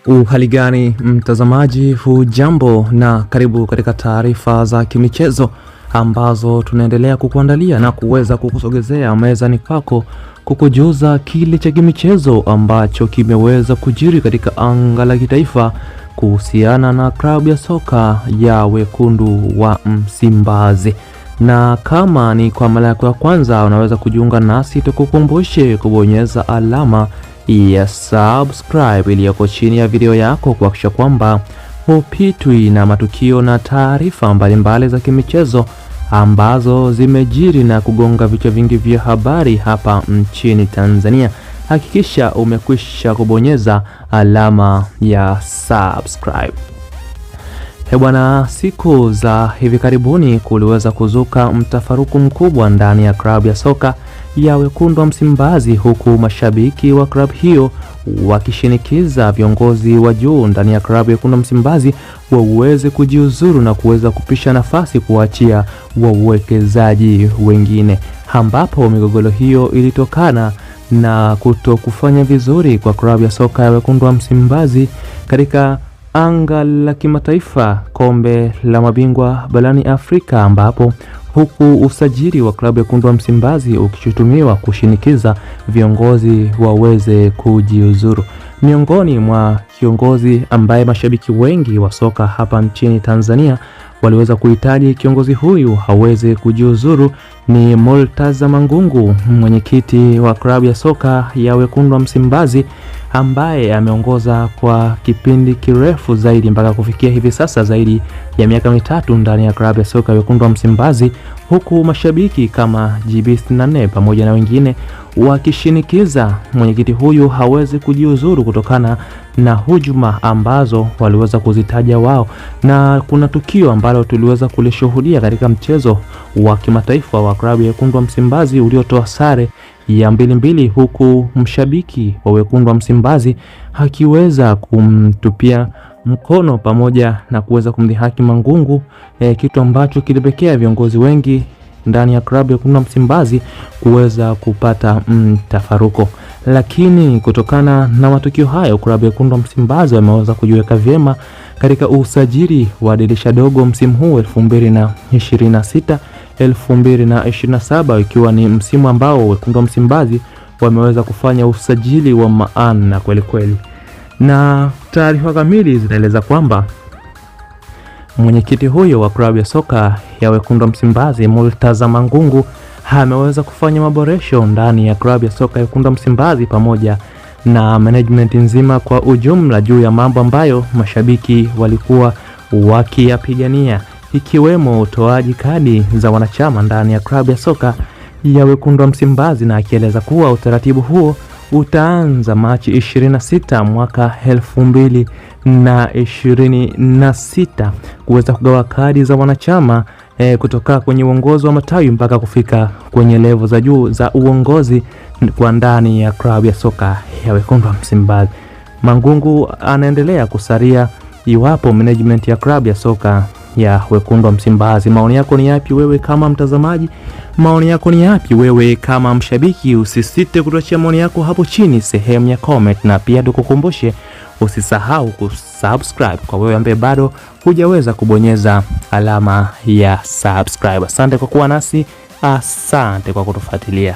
Uhali gani mtazamaji, hujambo na karibu katika taarifa za kimichezo ambazo tunaendelea kukuandalia na kuweza kukusogezea mezani kwako kukujuza kile cha kimichezo ambacho kimeweza kujiri katika anga la kitaifa kuhusiana na klabu ya soka ya Wekundu wa Msimbazi. Na kama ni kwa mara yako ya kwanza unaweza kujiunga nasi, tukukumbushe kubonyeza alama ya subscribe iliyoko chini ya video yako kuhakikisha kwamba hupitwi na matukio na taarifa mbalimbali za kimichezo ambazo zimejiri na kugonga vichwa vingi vya habari hapa nchini Tanzania. Hakikisha umekwisha kubonyeza alama ya subscribe. Bwana, siku za hivi karibuni kuliweza kuzuka mtafaruku mkubwa ndani ya klabu ya soka ya Wekundu wa Msimbazi, huku mashabiki wa klabu hiyo wakishinikiza viongozi wa juu ndani ya klabu ya Wekundu wa Msimbazi waweze kujiuzuru na kuweza kupisha nafasi kuachia wawekezaji wengine, ambapo migogoro hiyo ilitokana na kutokufanya vizuri kwa klabu ya soka ya Wekundu wa Msimbazi katika anga la kimataifa, kombe la mabingwa barani Afrika, ambapo huku usajili wa klabu ya Wekundu wa Msimbazi ukishutumiwa kushinikiza viongozi waweze kujiuzuru. Miongoni mwa kiongozi ambaye mashabiki wengi wa soka hapa nchini Tanzania waliweza kuhitaji kiongozi huyu aweze kujiuzuru ni Murtaza Mangungu, mwenyekiti wa klabu ya soka ya Wekundu wa Msimbazi, ambaye ameongoza kwa kipindi kirefu zaidi mpaka kufikia hivi sasa zaidi ya miaka mitatu ndani ya klabu ya soka ya Wekundu wa Msimbazi, huku mashabiki kama GB64 pamoja na wengine wakishinikiza mwenyekiti huyu hawezi kujiuzuru kutokana na hujuma ambazo waliweza kuzitaja wao. Na kuna tukio ambalo tuliweza kulishuhudia katika mchezo wa kimataifa wa klabu ya Wekundu wa Msimbazi uliotoa sare ya 2-2, huku mshabiki wa Wekundu wa Msimbazi akiweza kumtupia mkono pamoja na kuweza kumdhihaki Mangungu, kitu ambacho kilipelekea viongozi wengi ndani ya klabu ya Wekundu wa Msimbazi kuweza kupata tafaruko. Lakini kutokana na matukio hayo, klabu ya Wekundu wa Msimbazi wameweza kujiweka vyema katika usajili wa dirisha dogo msimu huu 2026-2027, ikiwa ni msimu ambao Wekundu wa Msimbazi wameweza kufanya usajili wa maana kweli kweli. Na taarifa kamili zinaeleza kwamba mwenyekiti huyo wa klabu ya soka ya Wekundu wa Msimbazi, Murtaza Mangungu, ameweza kufanya maboresho ndani ya klabu ya soka ya Wekundu wa Msimbazi pamoja na management nzima kwa ujumla juu ya mambo ambayo mashabiki walikuwa wakiyapigania, ikiwemo utoaji kadi za wanachama ndani ya klabu ya soka ya Wekundu wa Msimbazi, na akieleza kuwa utaratibu huo utaanza Machi 26 mwaka 2026 kuweza kugawa kadi za wanachama kutoka kwenye uongozi wa matawi mpaka kufika kwenye level za juu za uongozi kwa ndani ya klabu ya soka ya Wekundu wa Msimbazi. Mangungu anaendelea kusalia iwapo management ya klabu ya soka ya Wekundu wa Msimbazi. Maoni yako ni yapi wewe kama mtazamaji? Maoni yako ni yapi wewe kama mshabiki? Usisite kutuachia maoni yako hapo chini sehemu ya comment, na pia tukukumbushe usisahau kusubscribe kwa wewe ambaye bado hujaweza kubonyeza alama ya subscribe. Asante kwa kuwa nasi, asante kwa kutufuatilia.